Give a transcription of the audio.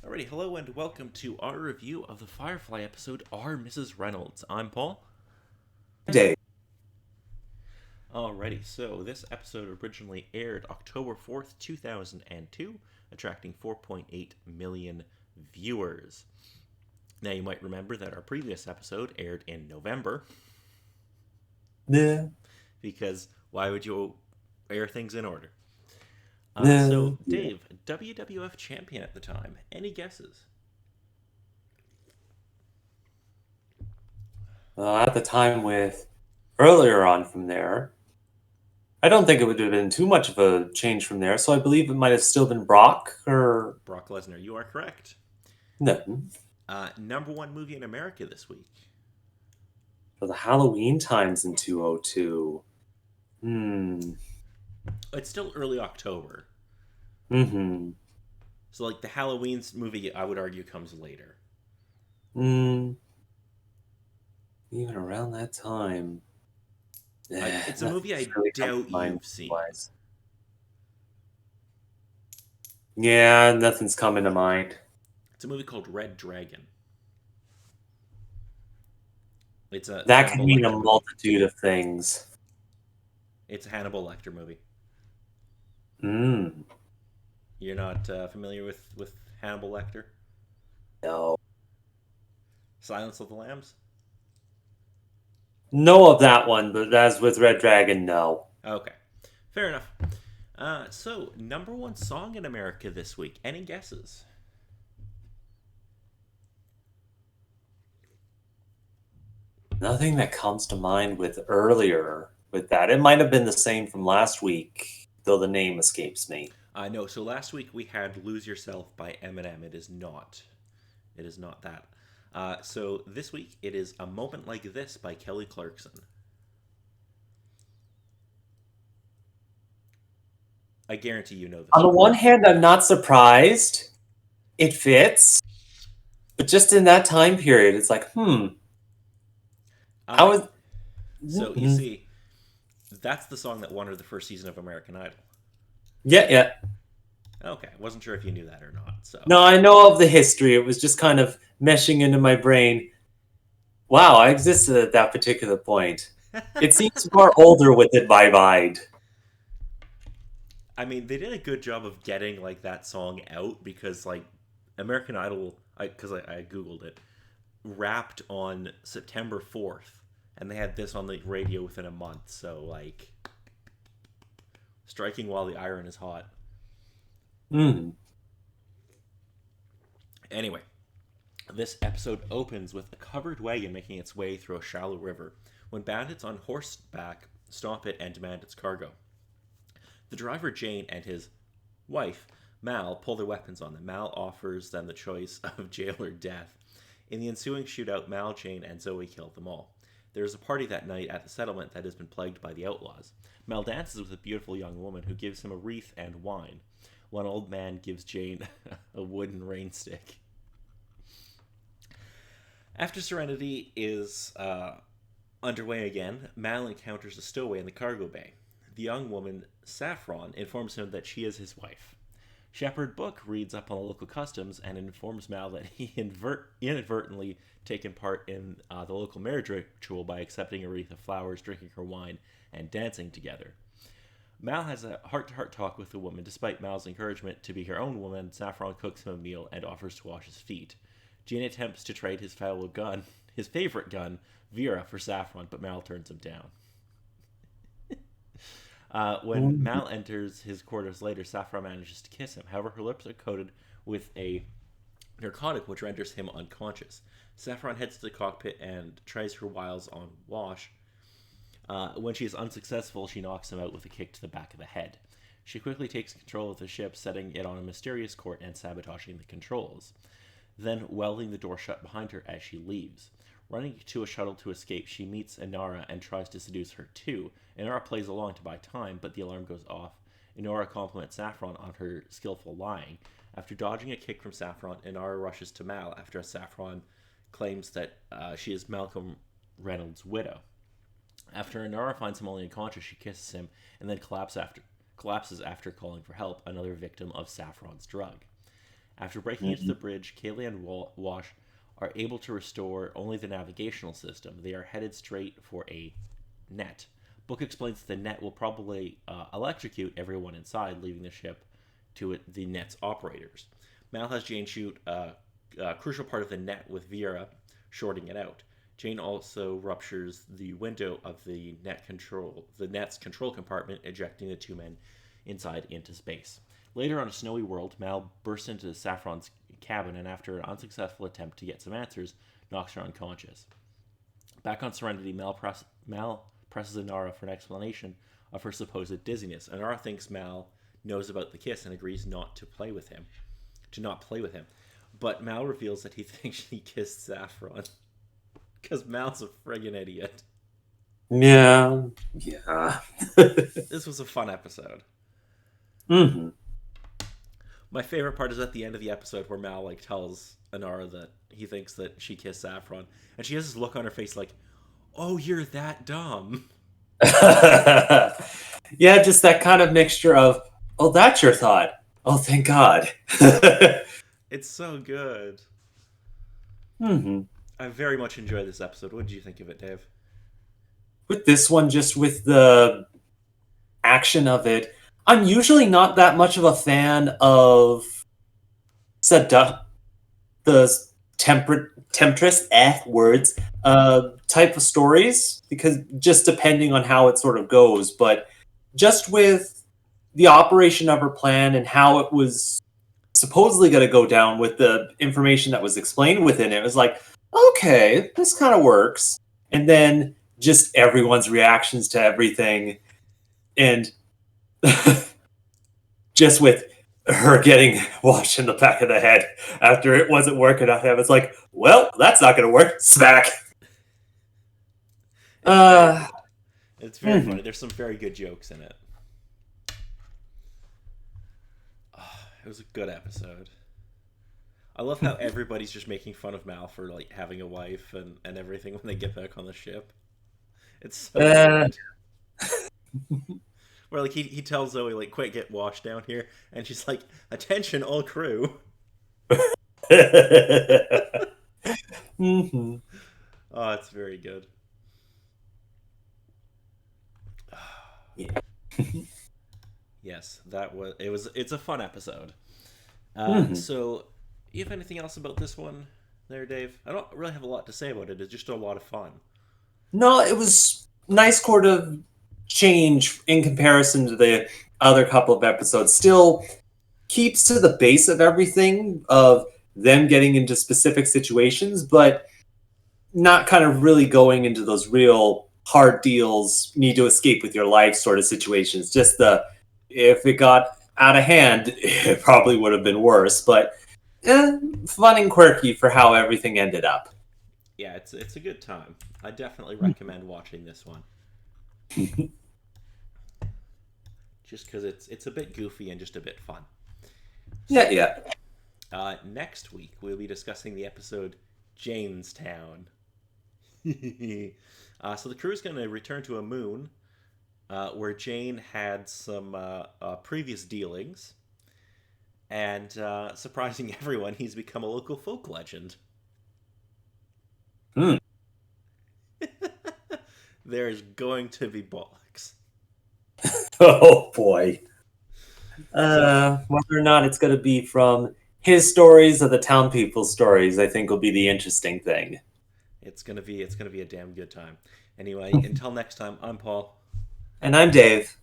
Alrighty, hello and welcome to our review of the Firefly episode, Our Mrs. Reynolds. I'm Paul. Day. Alrighty, so this episode originally aired October 4th, 2002, attracting 4.8 million viewers. Now, you might remember that our previous episode aired in November, Nah, because why would you air things in order? nah, So, yeah. Dave, WWF champion at the time. Any guesses? At the time with earlier on from there, I don't think it would have been too much of a change from there. So I believe it might have still been Brock or Brock Lesnar, you are correct. no. Number one movie in America this week. For the Halloween times in 202. Hmm. It's still early October. Mm-hmm. So, like, the Halloween movie, I would argue, comes later. Hmm. Even around that time. It's a movie Nothing's I really come to doubt mind you've seen. wise. Yeah, nothing's coming to mind. It's a movie called Red Dragon. It's a That could Hannibal mean a Lecter movie. multitude of things. It's a Hannibal Lecter movie. Hmm. You're not familiar with Hannibal Lecter? No. Silence of the Lambs? Know of that one, but as with Red Dragon, no. Okay, fair enough. So, number one song in America this week. Any guesses? Nothing that comes to mind with earlier with that. It might have been the same from last week, though the name escapes me. No, so last week we had Lose Yourself by Eminem. It is not. It is not that. So this week it is A Moment Like This by Kelly Clarkson. I guarantee you know On this the one. one hand, I'm not surprised. It fits. But just in that time period, it's like, Uh, how is. so you Mhm. see, that's the song that won her the first season of American Idol. Yeah, yeah. Okay, wasn't sure if you knew that or not. So No, I know of the history. It was just kind of meshing into my brain. Wow, I existed at that particular point. It seems more older with it vibe. I mean, they did a good job of getting like that song out because like American Idol, I googled it, wrapped on September 4th, and they had this on the radio within a month. So like striking while the iron is hot. Mm. Anyway, this episode opens with a covered wagon making its way through a shallow river when bandits on horseback stop it and demand its cargo. The driver Jane and his wife, Mal, pull their weapons on them. Mal offers them the choice of jail or death. In the ensuing shootout, Mal, Jane, and Zoe kill them all. There is a party that night at the settlement that has been plagued by the outlaws. Mal dances with a beautiful young woman who gives him a wreath and wine. One old man gives Jane a wooden rain stick. After Serenity is underway again, Mal encounters a stowaway in the cargo bay. The young woman, Saffron, informs him that she is his wife. Shepherd Book reads up on the local customs and informs Mal that he inadvertently taken part in the local marriage ritual by accepting a wreath of flowers, drinking her wine, and dancing together. Mal has a heart-to-heart talk with the woman. Despite Mal's encouragement to be her own woman, Saffron cooks him a meal and offers to wash his feet. Gene attempts to trade his fallow gun, his favorite gun, Vera, for Saffron, but Mal turns him down. When Mm. Mal enters his quarters later, Saffron manages to kiss him. However, her lips are coated with a narcotic which renders him unconscious. Saffron heads to the cockpit and tries her wiles on Wash. When she is unsuccessful, she knocks him out with a kick to the back of the head. She quickly takes control of the ship, setting it on a mysterious course and sabotaging the controls, then welding the door shut behind her as she leaves. Running to a shuttle to escape, she meets Inara and tries to seduce her too. Inara plays along to buy time, but the alarm goes off. Inara compliments Saffron on her skillful lying. After dodging a kick from Saffron, Inara rushes to Mal after Saffron claims that she is Malcolm Reynolds' widow. After Inara finds him only unconscious, she kisses him and then collapses after calling for help, another victim of Saffron's drug. After breaking into the bridge, Kaylee and Wash are able to restore only the navigational system. They are headed straight for a net. Book explains that the net will probably electrocute everyone inside, leaving the ship to the net's operators. Mal has Jane shoot a crucial part of the net with Vera, shorting it out. Jane also ruptures the window of the net's control compartment, ejecting the two men inside into space. Later on a snowy world, Mal bursts into Saffron's cabin and, after an unsuccessful attempt to get some answers, knocks her unconscious. Back on Serenity, Mal presses Inara for an explanation of her supposed dizziness. Inara thinks Mal knows about the kiss and agrees not to play with him. But Mal reveals that he thinks she kissed Saffron. Because Mal's a friggin' idiot. Yeah. This was a fun episode. Mm-hmm. My favorite part is at the end of the episode where Mal tells Inara that he thinks that she kissed Saffron, and she has this look on her face like, "Oh, you're that dumb." Yeah, just that kind of mixture of, "Oh, that's your thought. Oh, thank God." It's so good. Mm-hmm. I very much enjoyed this episode. What did you think of it, Dave? With this one, just with the action of it, I'm usually not that much of a fan of the temptress words type of stories, because just depending on how it sort of goes. But just with the operation of her plan and how it was supposedly going to go down with the information that was explained within it, it was like, okay, this kind of works. And then just everyone's reactions to everything, and just with her getting washed in the back of the head after it wasn't working out, it's like, well, that's not going to work. Smack. It's very funny. There's some very good jokes in it. It was a good episode. I love how everybody's just making fun of Mal for having a wife and everything when they get back on the ship. It's so good. Where he tells Zoe quick, get washed down here, and she's like, attention all crew. Mm-hmm. Oh, it's very good. Yeah. Yes, it's a fun episode. So you have anything else about this one there, Dave? I don't really have a lot to say about it. It's just a lot of fun. No, it was nice sort of change in comparison to the other couple of episodes. Still keeps to the base of everything, of them getting into specific situations, but not kind of really going into those real hard deals, need to escape with your life sort of situations. Just if it got out of hand, it probably would have been worse, but fun and quirky for how everything ended up. Yeah, it's a good time. I definitely recommend watching this one. Just because it's a bit goofy and just a bit fun. Yeah. Next week, we'll be discussing the episode Janestown. So the crew is going to return to a moon where Jane had some previous dealings. And surprising everyone, he's become a local folk legend. There's going to be bollocks. Oh boy. Whether or not it's going to be from his stories or the town people's stories, I think will be the interesting thing. It's gonna be a damn good time. Anyway, until next time, I'm Paul. And I'm Dave.